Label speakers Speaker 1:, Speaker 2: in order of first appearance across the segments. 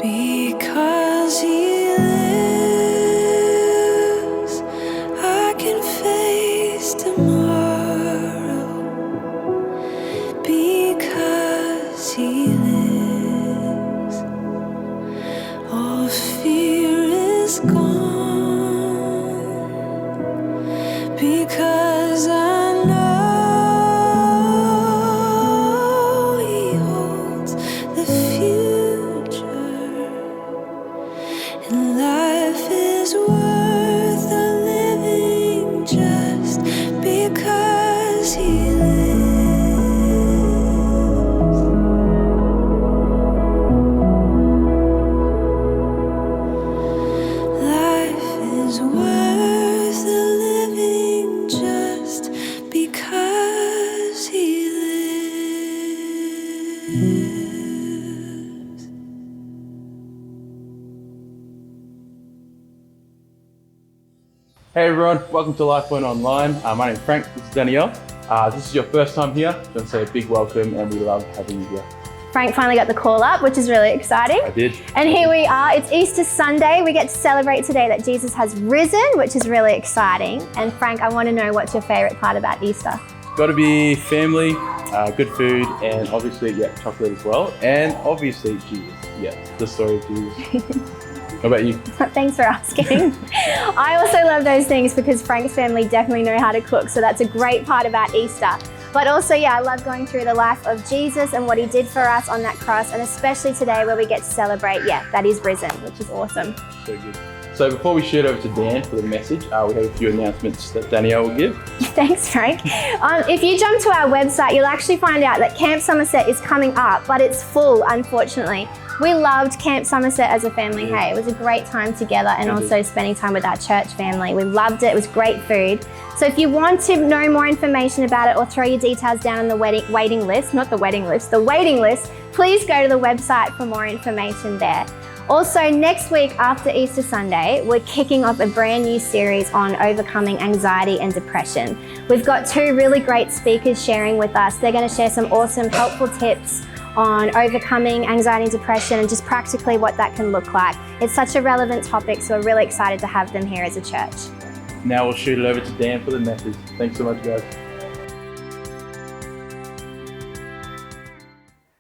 Speaker 1: Because he lives, I can face tomorrow. Because he lives, all fear is gone. Because I know he holds the future, and life is worth the living just because he lives. Life is worth the living just because he lives.
Speaker 2: Hey everyone, welcome to Lifepoint Online. My name's Frank, this is Danielle. This is your first time here, just want to say a big welcome and we love having you here.
Speaker 3: Frank finally got the call up, which is really exciting.
Speaker 2: I did.
Speaker 3: And here we are, it's Easter Sunday. We get to celebrate today that Jesus has risen, which is really exciting. And Frank, I want to know what's your favorite part about Easter?
Speaker 2: Got to be family, good food, and obviously, chocolate as well. And obviously, Jesus. Yeah, the story of Jesus. How about you?
Speaker 3: Thanks for asking. I also love those things because Frank's family definitely know how to cook, so that's a great part about Easter. But also, I love going through the life of Jesus and what he did for us on that cross, and especially today where we get to celebrate, that he's risen, which is awesome.
Speaker 2: So good. So before we shoot over to Dan for the message, we have a few announcements that Danielle will give.
Speaker 3: Thanks, Frank. If you jump to our website, you'll actually find out that Camp Somerset is coming up, but it's full, unfortunately. We loved Camp Somerset as a family, hey. It was a great time together and also spending time with our church family. We loved it. It was great food. So if you want to know more information about it or throw your details down on the waiting list, please go to the website for more information there. Also, next week after Easter Sunday, we're kicking off a brand new series on overcoming anxiety and depression. We've got two really great speakers sharing with us. They're going to share some awesome, helpful tips on overcoming anxiety and depression and just practically what that can look like. It's such a relevant topic, so we're really excited to have them here as a church.
Speaker 2: Now we'll shoot it over to Dan for the message. Thanks so much, guys.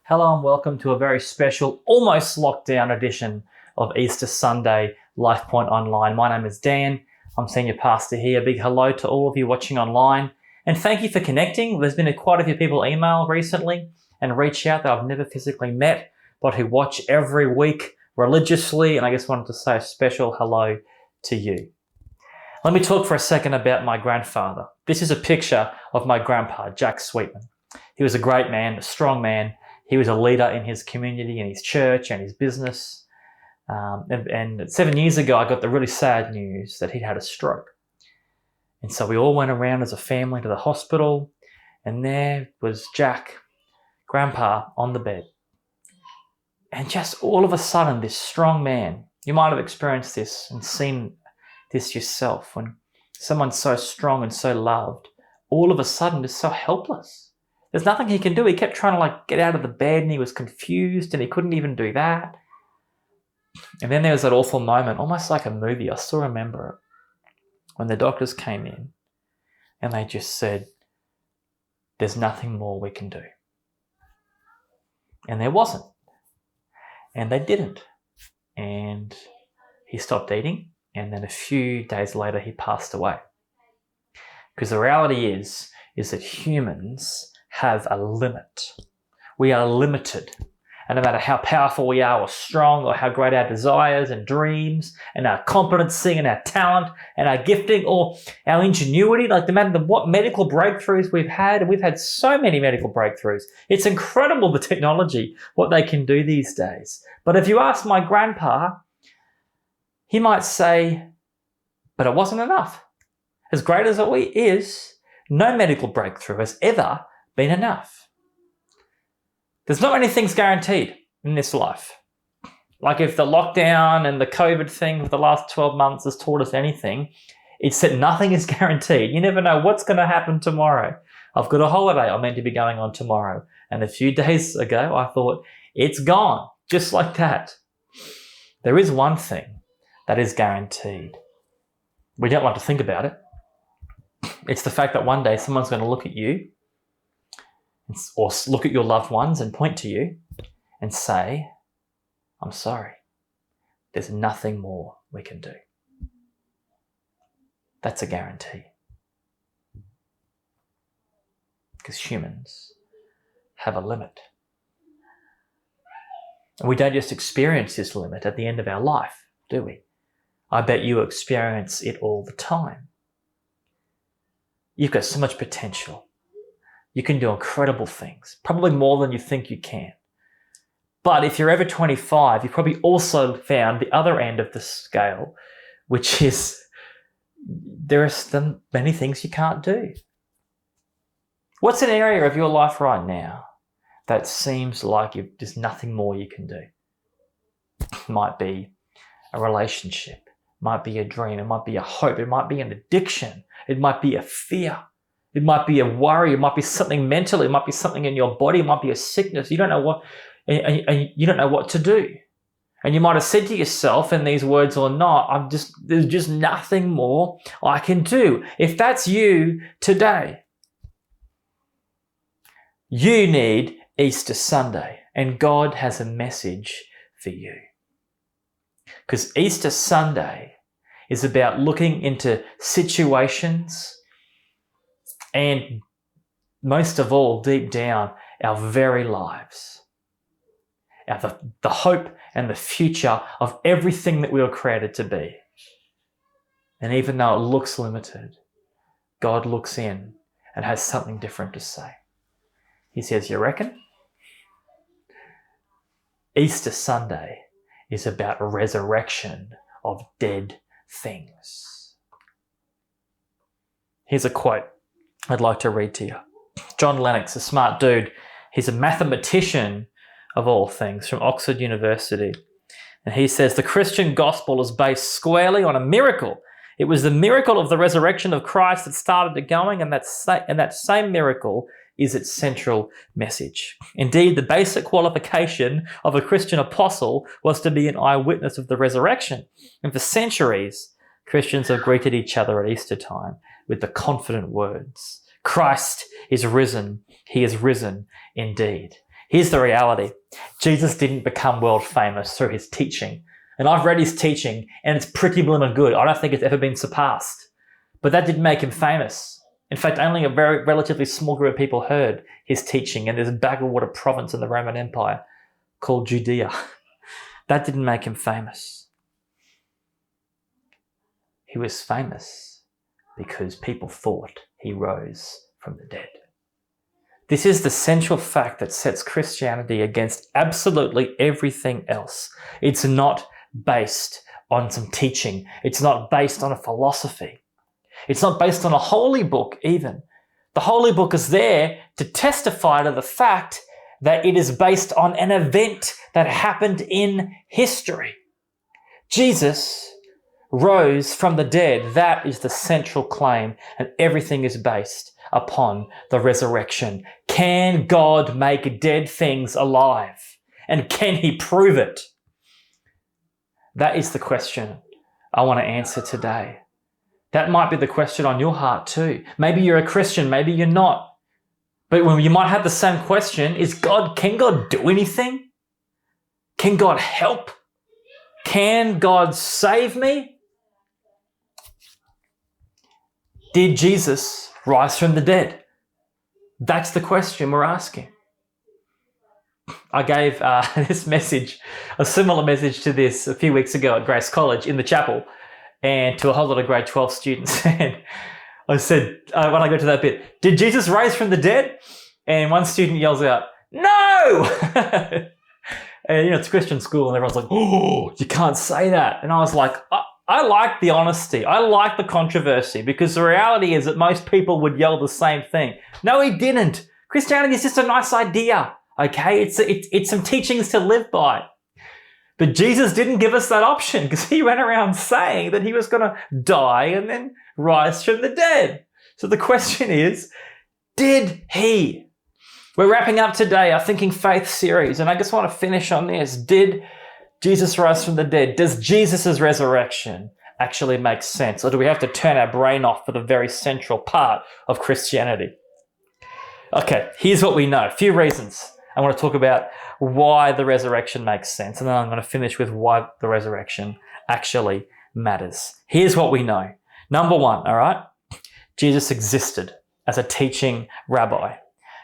Speaker 4: Hello and welcome to a very special, almost lockdown edition of Easter Sunday Lifepoint Online. My name is Dan. I'm Senior Pastor here. Big hello to all of you watching online. And thank you for connecting. There's been quite a few people email recently and reach out that I've never physically met, but who watch every week religiously. And I just wanted to say a special hello to you. Let me talk for a second about my grandfather. This is a picture of my grandpa, Jack Sweetman. He was a great man, a strong man. He was a leader in his community, in his church and his business. And 7 years ago, I got the really sad news that he'd had a stroke. And so we all went around as a family to the hospital, and there was Jack, Grandpa, on the bed. And just all of a sudden, this strong man, you might have experienced this and seen this yourself, when someone's so strong and so loved, all of a sudden is so helpless. There's nothing he can do. He kept trying to get out of the bed and he was confused and he couldn't even do that. And then there was that awful moment, almost like a movie. I still remember it, when the doctors came in and they just said, there's nothing more we can do. And there wasn't. And they didn't. And he stopped eating. And then a few days later, he passed away. Because the reality is that humans have a limit. We are limited. And no matter how powerful we are or strong or how great our desires and dreams and our competency and our talent and our gifting or our ingenuity, no matter what medical breakthroughs we've had, and we've had so many medical breakthroughs. It's incredible, the technology, what they can do these days. But if you ask my grandpa, he might say, but it wasn't enough. As great as it is, no medical breakthrough has ever been enough. There's not many things guaranteed in this life. Like if the lockdown and the COVID thing for the last 12 months has taught us anything, it's that nothing is guaranteed. You never know what's going to happen tomorrow. I've got a holiday I'm meant to be going on tomorrow. And a few days ago, I thought, it's gone, just like that. there is one thing that is guaranteed. We don't like to think about it. It's the fact that one day someone's going to look at you or look at your loved ones and point to you and say, I'm sorry, there's nothing more we can do. That's a guarantee. Because humans have a limit. And we don't just experience this limit at the end of our life, do we? I bet you experience it all the time. You've got so much potential. You can do incredible things, probably more than you think you can. But if you're ever 25, you've probably also found the other end of the scale, which is there are still many things you can't do. What's an area of your life right now that seems like there's nothing more you can do? It might be a relationship, it might be a dream, it might be a hope, it might be an addiction, it might be a fear, it might be a worry, it might be something mental, it might be something in your body, it might be a sickness. You don't know what, and you don't know what to do. And you might have said to yourself in these words or not, there's just nothing more I can do. If that's you today, you need Easter Sunday, and God has a message for you. Because Easter Sunday is about looking into situations and most of all, deep down, our very lives. The hope and the future of everything that we were created to be. And even though it looks limited, God looks in and has something different to say. He says, you reckon? Easter Sunday is about resurrection of dead things. Here's a quote I'd like to read to you. John Lennox, a smart dude, he's a mathematician of all things from Oxford University. And he says, the Christian gospel is based squarely on a miracle. It was the miracle of the resurrection of Christ that started it going, and that same miracle is its central message. Indeed, the basic qualification of a Christian apostle was to be an eyewitness of the resurrection. And for centuries, Christians have greeted each other at Easter time with the confident words, Christ is risen. He is risen indeed. Here's the reality. Jesus didn't become world famous through his teaching. And I've read his teaching and it's pretty blooming good. I don't think it's ever been surpassed. But that didn't make him famous. In fact, only a very relatively small group of people heard his teaching, and there's a backwater province in the Roman Empire called Judea. That didn't make him famous. He was famous because people thought he rose from the dead. This is the central fact that sets Christianity against absolutely everything else. It's not based on some teaching. It's not based on a philosophy. It's not based on a holy book even. The holy book is there to testify to the fact that it is based on an event that happened in history. Jesus rose from the dead. That is the central claim, and everything is based upon the resurrection. Can God make dead things alive? And can he prove it? That is the question I want to answer today. That might be the question on your heart too. Maybe you're a Christian, maybe you're not. But when you might have the same question, can God do anything? Can God help? Can God save me? Did Jesus rise from the dead? That's the question we're asking. I gave this message, a similar message to this a few weeks ago at Grace College in the chapel, and to a whole lot of grade 12 students. And I said, when I go to that bit, did Jesus rise from the dead? And one student yells out, no! And it's a Christian school and everyone's like, oh, you can't say that. And I was like, I like the honesty. I like the controversy, because the reality is that most people would yell the same thing. No, he didn't. Christianity is just a nice idea, okay? It's some teachings to live by. But Jesus didn't give us that option, because he went around saying that he was going to die and then rise from the dead. So the question is, did he? We're wrapping up today our Thinking Faith series, and I just want to finish on this. Did Jesus rose from the dead. Does Jesus' resurrection actually make sense? Or do we have to turn our brain off for the very central part of Christianity? Okay, here's what we know. A few reasons. I want to talk about why the resurrection makes sense, and then I'm going to finish with why the resurrection actually matters. Here's what we know. Number one, all right? Jesus existed as a teaching rabbi.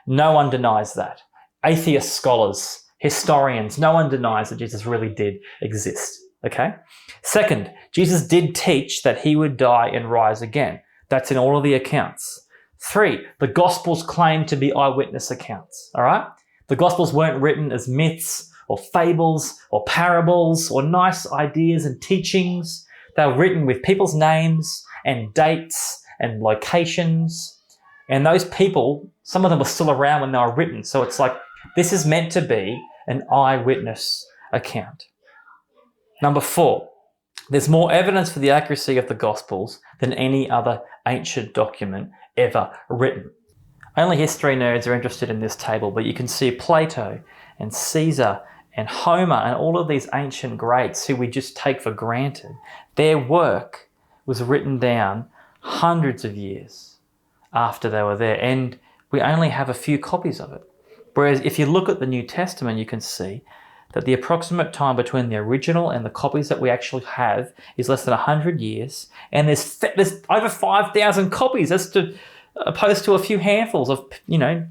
Speaker 4: No one denies that. Atheist scholars, historians, no one denies that Jesus really did exist, okay? Second, Jesus did teach that he would die and rise again. That's in all of the accounts. 3, the Gospels claim to be eyewitness accounts, all right? The Gospels weren't written as myths or fables or parables or nice ideas and teachings. They were written with people's names and dates and locations. And those people, some of them were still around when they were written. So it's like, this is meant to be an eyewitness account. Number 4, there's more evidence for the accuracy of the Gospels than any other ancient document ever written. Only history nerds are interested in this table, but you can see Plato and Caesar and Homer and all of these ancient greats who we just take for granted. Their work was written down hundreds of years after they were there, and we only have a few copies of it. Whereas if you look at the New Testament, you can see that the approximate time between the original and the copies that we actually have is less than 100 years, and there's over 5,000 copies as to opposed to a few handfuls of,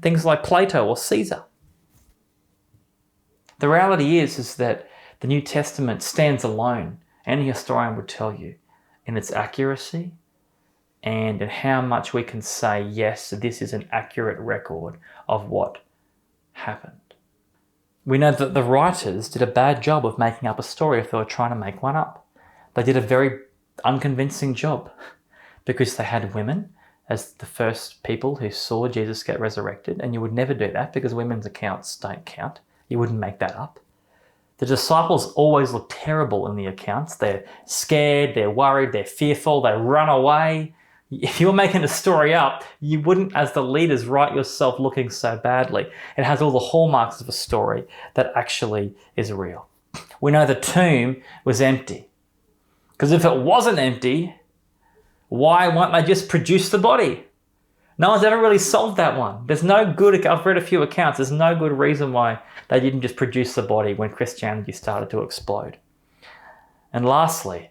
Speaker 4: things like Plato or Caesar. The reality is that the New Testament stands alone, any historian would tell you, in its accuracy and in how much we can say, yes, this is an accurate record of what happened. We know that the writers did a bad job of making up a story if they were trying to make one up. They did a very unconvincing job because they had women as the first people who saw Jesus get resurrected, and you would never do that because women's accounts don't count. You wouldn't make that up. The disciples always look terrible in the accounts. They're scared, they're worried, they're fearful, they run away. If you were making a story up, you wouldn't, as the leaders, write yourself looking so badly. It has all the hallmarks of a story that actually is real. We know the tomb was empty. Because if it wasn't empty, why won't they just produce the body? No one's ever really solved that one. There's no good, I've read a few accounts, there's no good reason why they didn't just produce the body when Christianity started to explode. And lastly,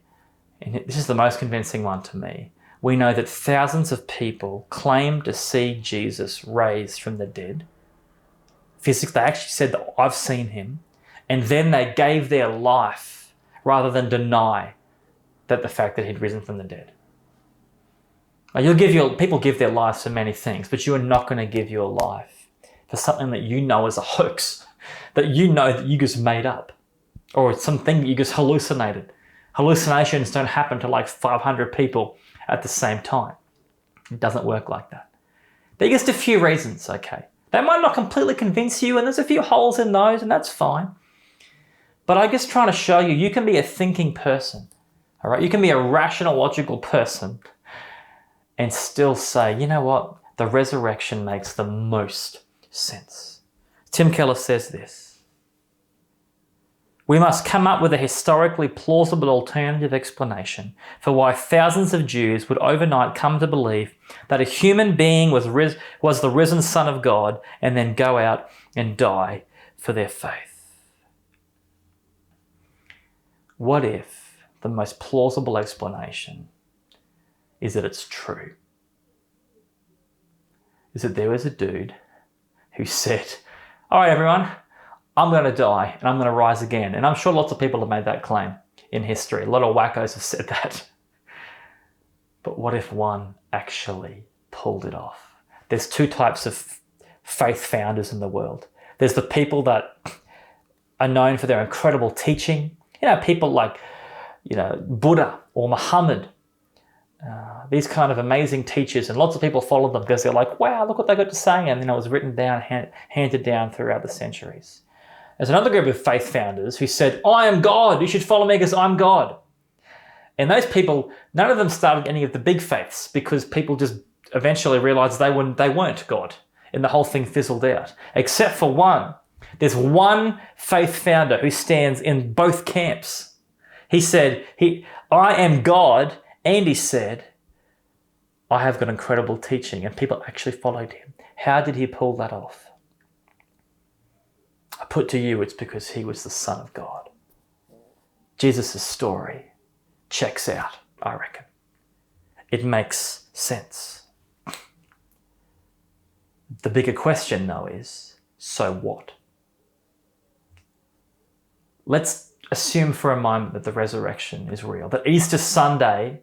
Speaker 4: and this is the most convincing one to me, we know that thousands of people claimed to see Jesus raised from the dead. Physically, they actually said that I've seen him, and then they gave their life rather than deny that the fact that he'd risen from the dead. People give their lives for many things, but you are not going to give your life for something that you know is a hoax, that you know that you just made up, or something that you just hallucinated. Hallucinations don't happen to like 500 people at the same time. It doesn't work like that. There are just a few reasons, okay? They might not completely convince you, and there's a few holes in those, and that's fine. But I'm just trying to show you, you can be a thinking person, all right? You can be a rational, logical person and still say, you know what? The resurrection makes the most sense. Tim Keller says this: we must come up with a historically plausible alternative explanation for why thousands of Jews would overnight come to believe that a human being was the risen Son of God and then go out and die for their faith. What if the most plausible explanation is that it's true? Is that there was a dude who said, all right, everyone, I'm going to die and I'm going to rise again. And I'm sure lots of people have made that claim in history. A lot of wackos have said that. But what if one actually pulled it off? There's two types of faith founders in the world. There's the people that are known for their incredible teaching. People like, Buddha or Muhammad. These kind of amazing teachers, and lots of people follow them because they're like, wow, look what they got to say. And it was written down, handed down throughout the centuries. There's another group of faith founders who said, I am God, you should follow me because I'm God. And those people, none of them started any of the big faiths because people just eventually realized they weren't God. And the whole thing fizzled out. Except for one There's one faith founder who stands in both camps. He said, I am God, and he said, I have got incredible teaching, and people actually followed him. How did he pull that off? I put to you, it's because he was the Son of God. Jesus' story checks out, I reckon. It makes sense. The bigger question, though, is, so what? Let's assume for a moment that the resurrection is real, that Easter Sunday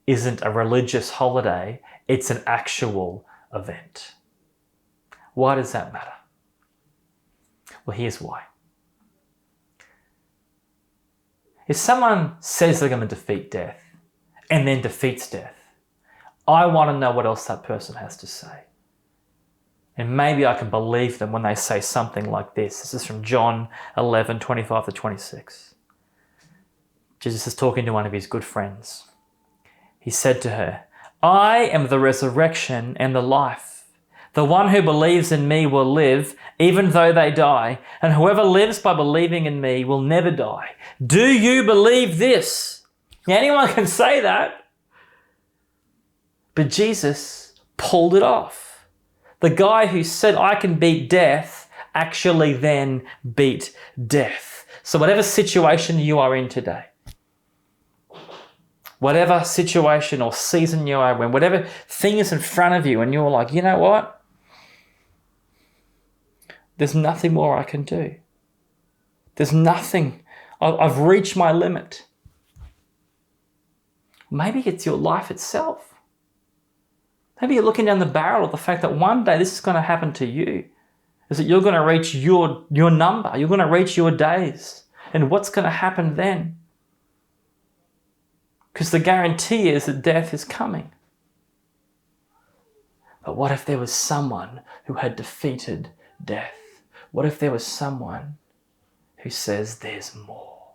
Speaker 4: isn't a religious holiday, it's an actual event. Why does that matter? Well, here's why. If someone says they're going to defeat death and then defeats death, I want to know what else that person has to say. And maybe I can believe them when they say something like this. This is from John 11:25-26. Jesus is talking to one of his good friends. He said to her, I am the resurrection and the life. The one who believes in me will live even though they die, and whoever lives by believing in me will never die. Do you believe this? Anyone can say that. But Jesus pulled it off. The guy who said, I can beat death, actually then beat death. So whatever situation you are in today, whatever situation or season you are in, whatever thing is in front of you and you're like, you know what? There's nothing more I can do. There's nothing. I've reached my limit. Maybe it's your life itself. Maybe you're looking down the barrel of the fact that one day this is going to happen to you. Is that you're going to reach your number. You're going to reach your days. And what's going to happen then? Because the guarantee is that death is coming. But what if there was someone who had defeated death? What if there was someone who says there's more?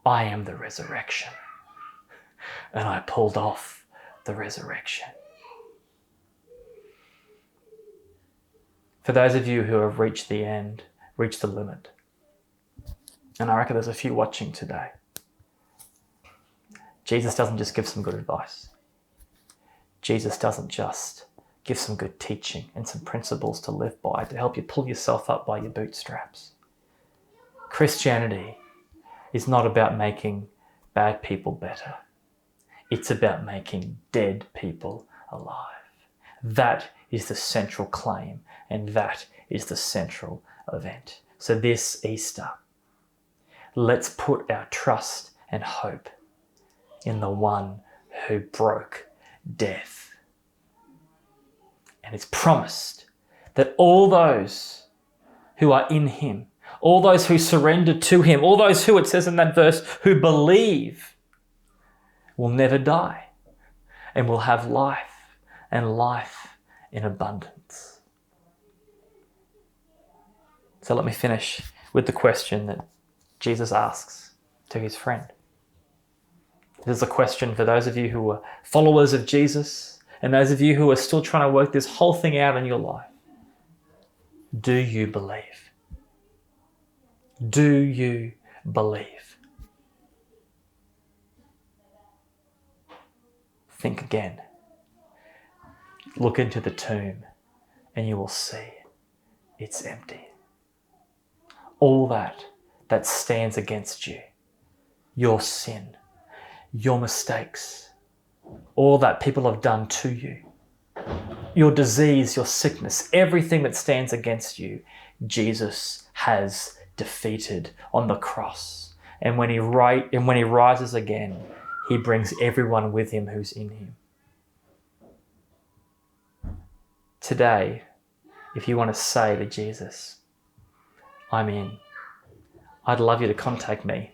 Speaker 4: I am the resurrection. And I pulled off the resurrection. For those of you who have reached the end, reached the limit, and I reckon there's a few watching today, Jesus doesn't just give some good advice. Jesus doesn't just give some good teaching and some principles to live by to help you pull yourself up by your bootstraps. Christianity is not about making bad people better. It's about making dead people alive. That is the central claim, and that is the central event. So this Easter, let's put our trust and hope in the one who broke death. And it's promised that all those who are in him, all those who surrender to him, all those who, it says in that verse, who believe, will never die and will have life, and life in abundance. So let me finish with the question that Jesus asks to his friend. This is a question for those of you who are followers of Jesus and those of you who are still trying to work this whole thing out in your life. Do you believe? Do you believe? Think again. Look into the tomb and you will see it's empty. All that stands against you, your sin, your mistakes, all that people have done to you, your disease, your sickness, everything that stands against you, Jesus has defeated on the cross. And when he rises again, he brings everyone with him who's in him. Today, if you want to say to Jesus, I'm in, I'd love you to contact me,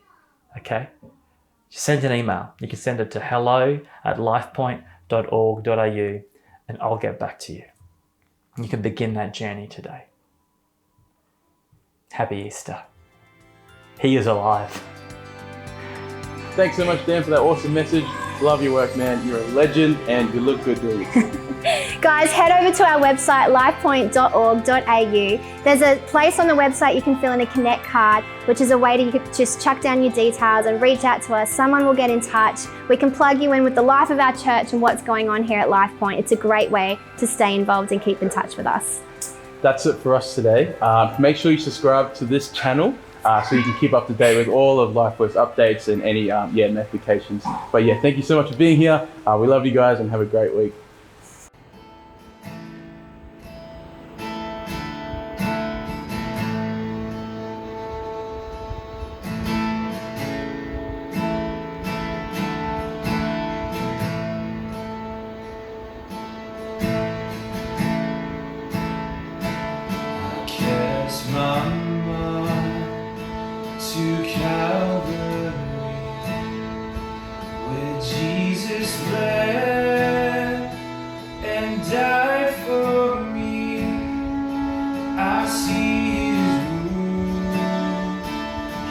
Speaker 4: okay? Just send an email. You can send it to hello@lifepoint.org.au and I'll get back to you. You can begin that journey today. Happy Easter. He is alive.
Speaker 2: Thanks so much, Dan, for that awesome message. Love your work, man. You're a legend and you look good doing it.
Speaker 3: Guys, head over to our website, lifepoint.org.au. There's a place on the website you can fill in a Connect card, which is a way to just chuck down your details and reach out to us. Someone will get in touch. We can plug you in with the life of our church and what's going on here at Lifepoint. It's a great way to stay involved and keep in touch with us.
Speaker 2: That's it for us today. Make sure you subscribe to this channel so you can keep up to date with all of Lifepoint's updates and any notifications. But yeah, thank you so much for being here. We love you guys and have a great week.
Speaker 1: To Calvary, where Jesus bled and died for me. I see his wound,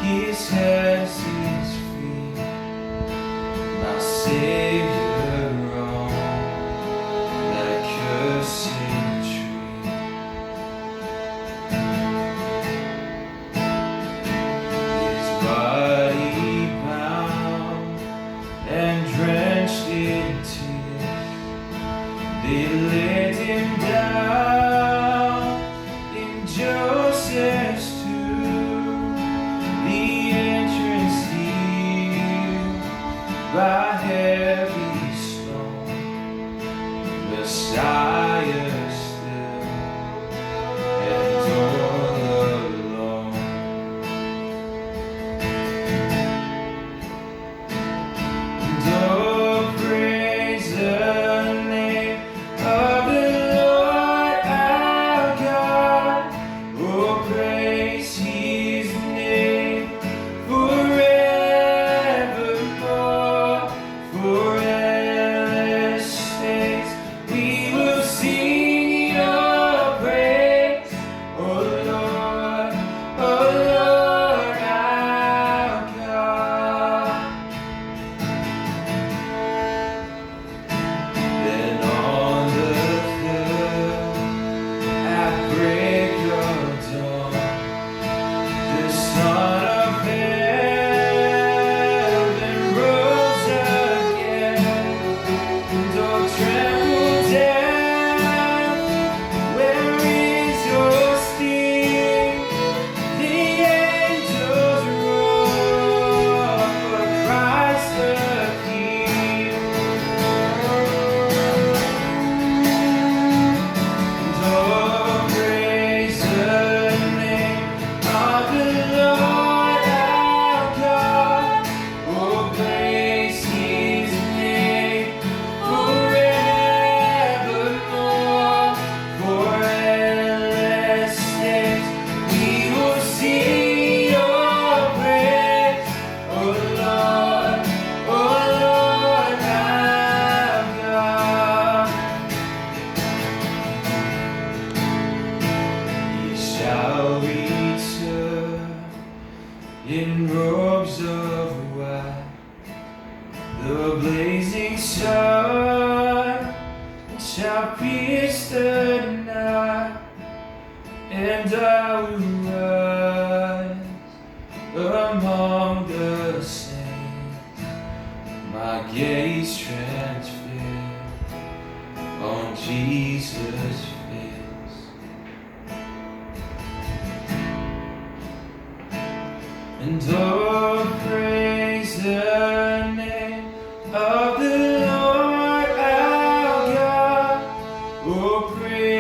Speaker 1: his hands, his feet, my Savior on that cursed tree. Drenched in tears, they laid him down in Joseph's tomb, the entrance sealed by heavy stone. Messiah still and all alone. Oh, praise the name of the Lord our God. Oh, praise his name forevermore. For endless days we will sing your praise. Oh Lord our God. Then on the third, at break of dawn, the Son of Heaven rose again. Don't tremble, death, where is your sting? The angels roar for Christ the King. Oh, praise the name of the Lord our God. Oh, praise his name forevermore. For endless days we will sing your praise. Oh Lord our God. He shall return in robes of white, the blazing sun shall pierce the night, and I will rise among the saints, my gaze transfixed on Jesus' face. And oh, praise the name of the Lord our God. Oh, praise